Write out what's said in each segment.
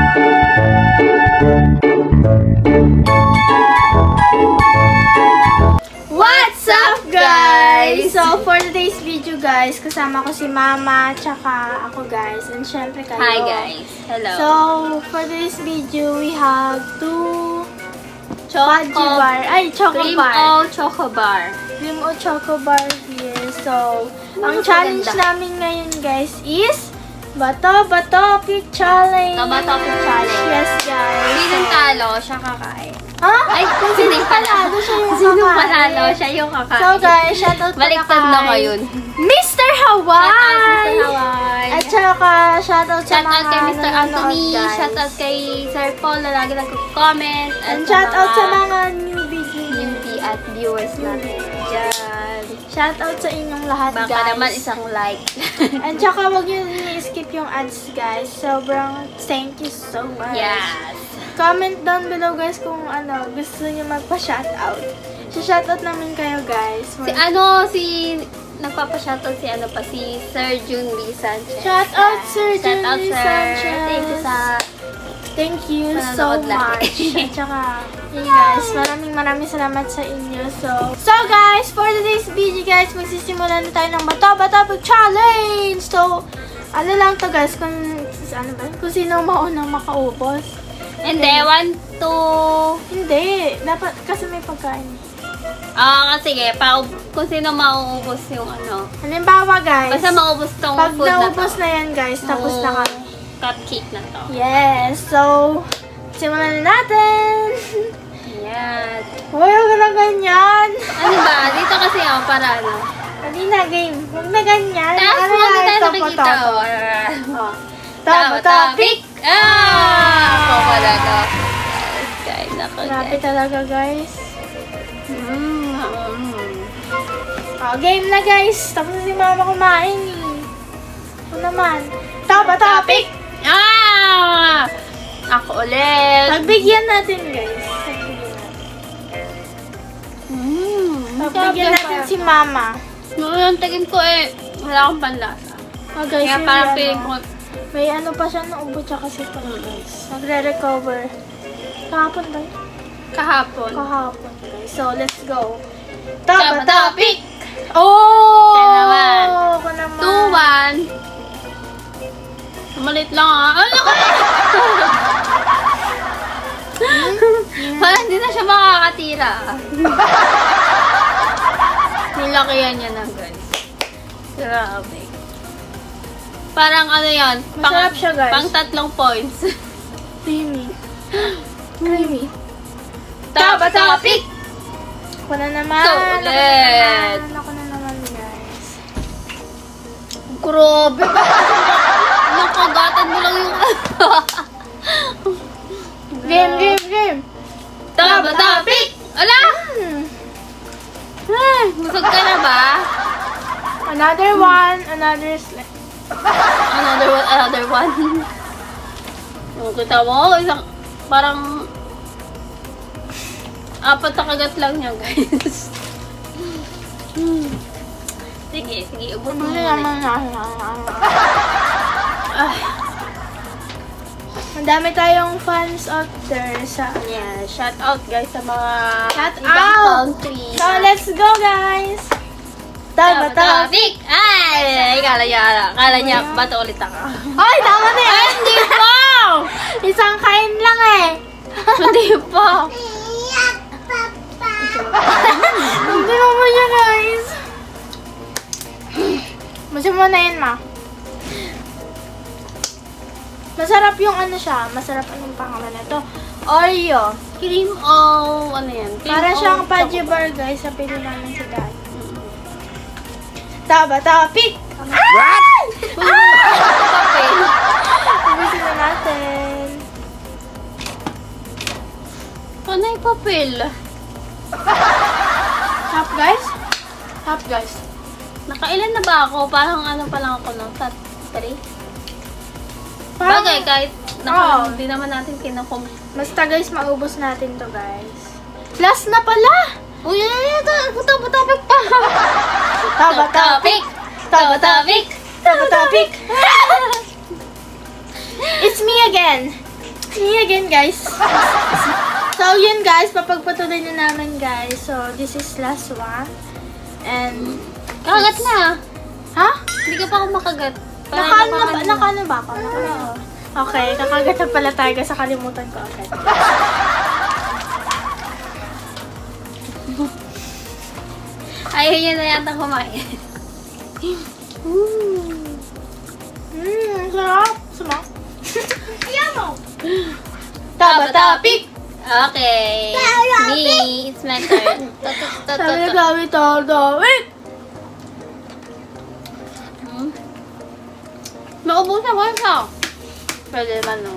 What's up, guys? So, for today's video, guys, kasama ko si Mama, tsaka ako, guys, and syempre kayo. Hi, guys. Hello. So, for today's video, we have two Choco bar. Cream o Choco bar. Cream o Choco bar here. So, ang challenge namin ngayon, guys, is Bato Pick Challenge. Bato Pick Challenge. Yes, guys. Sinong talo, siya kakain. Ha? Ay, sinong panalo, siya yung sinong kakain. panalo, siya yung kakain. So, guys, shoutout baliktad na ngayon. Mr. Hawaii! Shoutout Mr. Hawaii. At saka, shoutout sa mga Shoutout kay Mr. Anthony. guys. Shoutout kay Sir Paul na lagi nag-comment. And shoutout sa mga newbie at viewers natin. Diyan. Shoutout sa inyong lahat, Baka guys. naman isang like. And tsaka, wag nyo i-skip yung ads, guys. Sobrang thank you so much. Yes. Comment down below, guys, kung ano, gusto nyo magpa-shoutout. Shoutout namin kayo, guys. Si nagpapa-shoutout si Sir Jun Lee Sanchez. Shoutout, Sir Jun Shoutout, Lee sir. Sanchez. Thank you so Manonood much. lang. At saka, yun guys, maraming salamat sa inyo. So guys, for today's video, guys, magsisimulan na tayo ng Bato Pick Challenge. So, ano lang to, guys, kung sino maunang makaubos. Hindi, 1, 2... Hindi, dapat, kasi may pagkain. Sige, kung sino mauubos yung ano. Halimbawa, guys, Basta maubos tong pag food na to. naubos na yan, guys, tapos na kami. Cupcake na to. Yes, so, simulan na natin. Yan. Huwag na ganyan. Ano ba? Dito kasi para ano. Hindi na game. Huwag na ganyan. Taas mo na tayo nakikita. Bato Pick. Ako pala ka. Guys, nako Grabe guys. talaga, guys. Game na, guys. Tapos na si Mama kumain. Ako naman. Bato Pick. Ako ulit. Pagbigyan natin, guys. Pagbigyan natin si Mama. Yung tingin ko wala akong panlasa. Guys, Kaya yung parang ano, feeling ko, may ano pa siya naubo tsaka si guys. Nagre-recover. Kahapon ba? kahapon. Kahapon, guys. So, let's go. Bato Pick. Oh! Kaya naman. Ako naman. 2-1. Malit lang Ano ka? Parang hindi na siya makakatira. Nilakihan niya na, guys. Grabe. Parang ano yan. Masarap siya, guys. Pang 3 points. Creamy. Creamy. Bato Pick. Ako na naman. So, ulit. Ako na naman, guys. Grabe. Nakagatan mo lang yung Game. Bato Pick. Ala! Ay, busog ka na ba? Another one. Another slap. Another one. Kita mo, isang, parang 4 na kagat lang niya, guys. Sige, ubos mo muna. Ang dami tayong fans out there sa... Yeah, shout out guys sa mga Shout ibang out! country. So, let's go, guys! Bato Pick! Ay! Kala niya, bato ulit ako. Ay, tama na yan! Hindi po! Isang kain lang eh! Hindi po! Hindi naman siya, guys! Masama mo na yun, ma. Masarap yung ano siya. Masarap anong pangalan na to. Oreo. Cream o ano yan? Para siyang Pudgy bar, guys. Sa pili namin si Dad. Bato Pick! What? Ubusin na natin. Ano yung papel? Half, guys? Half, guys. Nakailan na ba ako? Parang ano pa lang ako no? 3? Bagay, kahit hindi naman natin kinukum. Basta, guys, maubos natin to, guys. Last na pala! Uy, Bato-Pick pa! Bato-Pick! It's me again! Me again, guys. So, yun guys, papagpatuloy na namin guys. So, this is last one. And, Kakagat na. ha? Hindi ka pa ako makagat. Nakaano ba ako? Okay, kakagat na pala tayo sa kalimutan ko agad. Ayaw niya na yata kumain. Sarap. Sumak. Ayaw mo. Taba-tapik. Okay. Me, it's my turn. Taba-tapik. Taba-tapik. Maubusan ko siya. Pwede naman, no?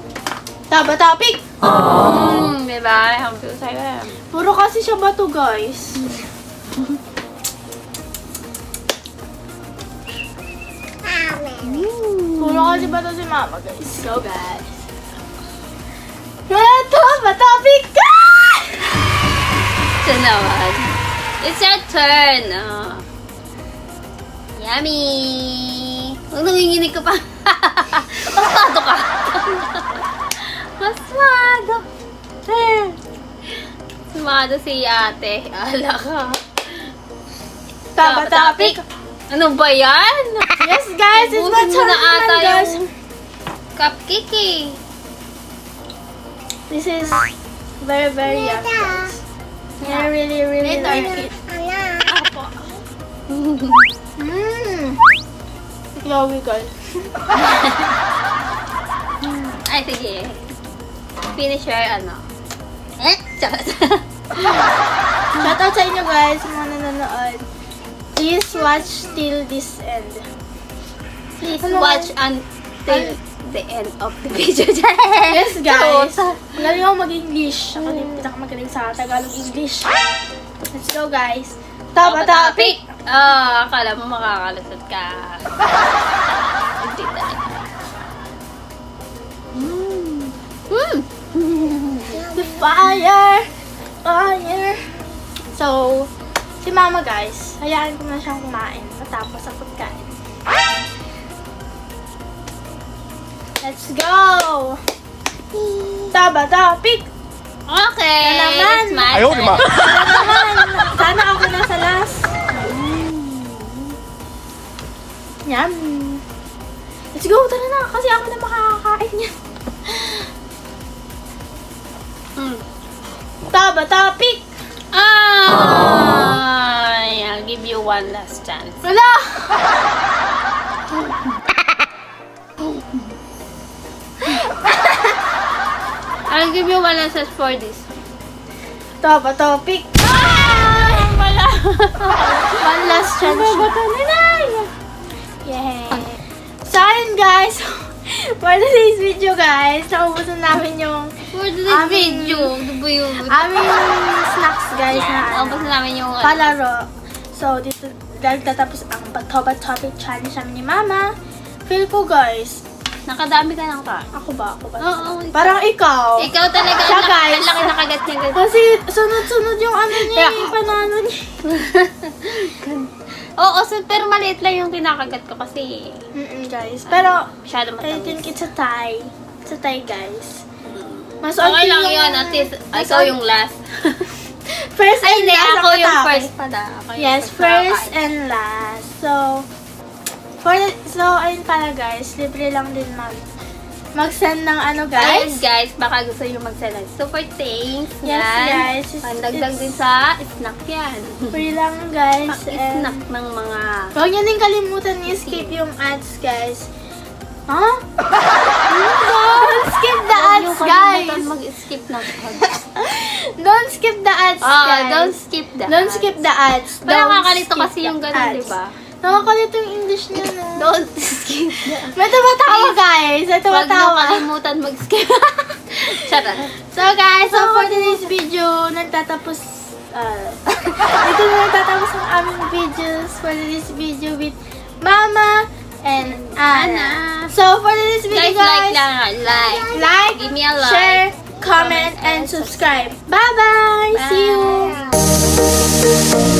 Taba-tapik. Diba? Hampi ko sa'yo eh. Puro kasi siya bato, guys. Puro kasi bato si mama, guys. Go, guys. Taba-tapik. Ito naman. It's your turn. Oh. Yummy! Huwag nanginginig ka pa. Maswado ka. Maswado. Maswado si ate. Ala ka. Taba-tapik. Ano ba yan? Yes, guys. It's my Ubusin mo turn na ata naman, guys. yung cupcake eh. This is very, very yummy, guys. I really, really like it. Yummy, guys. Ay, sige. Finish your ano. Charot. Shout out sa inyo, guys, mga nanonood. Please watch till this end. Please watch until the end of the video. Yes, guys. Magaling ako mag-English. Ako din pinakamagaling sa Tagalog-English. Let's go, guys. Taba-tapik! Akala mo makakalusot ka. Hindi talaga. The fire! Fire! So, si mama, guys, hayaan ko na siyang kumain matapos ang pagkain. Let's go! Taba-tapik! Okay! Na naman. It's my Ayaw, turn. lima. Sana naman! Sana ako na sa last. Yum! Let's go! Tara na! Kasi ako na makakakain niya. Taba-tapik! I'll give you one last chance. Wala! I'll give you one last chance for this. Taba-tapik! Wala! One last chance. Yay! So, ayun guys. For today's video, guys, naubusan namin yung For today's video, ano ba yun? aming snacks, guys, na Tapos namin yung palaro. So, dito nagtatapos ang Batoba-topic challenge namin ni Mama. Feel ko, guys. Nakadami ka lang ka. Ako ba? Oo. Parang ikaw. Ikaw talaga, Siya, guys. ang laki nakagat niya. Kasi sunod-sunod yung ano niya, yung panalo niya. Oo, pero maliit lang yung kinakagat ko kasi Guys. Pero, masyado I think matamis. it's a tie. It's a tie, guys. Mas Okay onti lang yung- yun, at least mas ikaw on- yung last. First Ay, and hindi, last ako ang yung atake. first pala. Ako yung Yes, first nakakain. and last. So, ayun pala guys, libre lang din mag-send ng ano Ayun guys. guys, baka gusto nyo mag-send ng super thanks. Yes, Yan. guys. Pandagdag din sa snack yan. Free lang guys. And Snack ng mga... huwag nyo din kalimutan i-skip yung ads guys. Huh? Don't skip the ads guys. Mag-skip ng ads. Don't skip the ads guys. Don't skip the Don't ads. skip the ads. Parang Don't nakakalito skip kasi the yung ganun, ads. diba? Nakakalito yung English niya no. Don't skip the ads. May tumatawa guys. May Huwag nyo tumatawa. kalimutan mag-skip. Charot. So guys, for today's video, nagtatapos dito na nagtatapos ang aming videos for today's video with Mama and Anna. So for today's video Guys, like guys, lang. Like. Give me a like. share, comment, and subscribe. Bye-bye! See you! Bye.